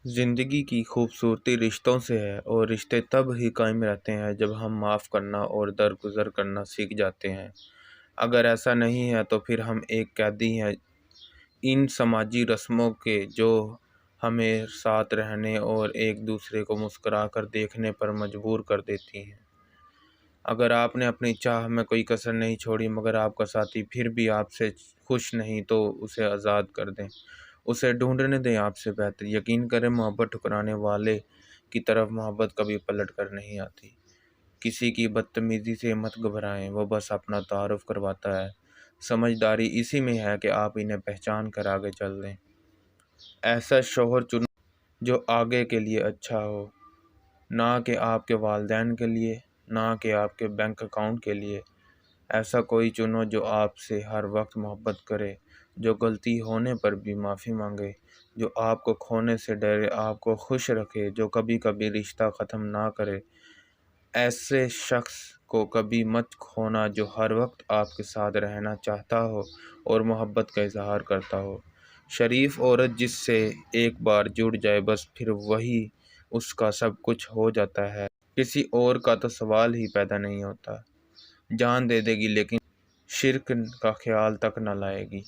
زندگی کی خوبصورتی رشتوں سے ہے، اور رشتے تب ہی قائم رہتے ہیں جب ہم معاف کرنا اور درگزر کرنا سیکھ جاتے ہیں۔ اگر ایسا نہیں ہے تو پھر ہم ایک قیدی ہیں ان سماجی رسموں کے جو ہمیں ساتھ رہنے اور ایک دوسرے کو مسکرا کر دیکھنے پر مجبور کر دیتی ہیں۔ اگر آپ نے اپنی چاہ میں کوئی کسر نہیں چھوڑی مگر آپ کا ساتھی پھر بھی آپ سے خوش نہیں تو اسے آزاد کر دیں، اسے ڈھونڈنے دیں آپ سے بہتر۔ یقین کریں محبت ٹھکرانے والے کی طرف محبت کبھی پلٹ کر نہیں آتی۔ کسی کی بدتمیزی سے مت گھبرائیں، وہ بس اپنا تعارف کرواتا ہے۔ سمجھداری اسی میں ہے کہ آپ انہیں پہچان کر آگے چل دیں۔ ایسا شوہر چنو جو آگے کے لیے اچھا ہو، نہ کہ آپ کے والدین کے لیے، نہ کہ آپ کے بینک اکاؤنٹ کے لیے۔ ایسا کوئی چنو جو آپ سے ہر وقت محبت کرے، جو غلطی ہونے پر بھی معافی مانگے، جو آپ کو کھونے سے ڈرے، آپ کو خوش رکھے، جو کبھی کبھی رشتہ ختم نہ کرے۔ ایسے شخص کو کبھی مت کھونا جو ہر وقت آپ کے ساتھ رہنا چاہتا ہو اور محبت کا اظہار کرتا ہو۔ شریف عورت جس سے ایک بار جڑ جائے بس پھر وہی اس کا سب کچھ ہو جاتا ہے، کسی اور کا تو سوال ہی پیدا نہیں ہوتا۔ جان دے دے گی لیکن شرک کا خیال تک نہ لائے گی۔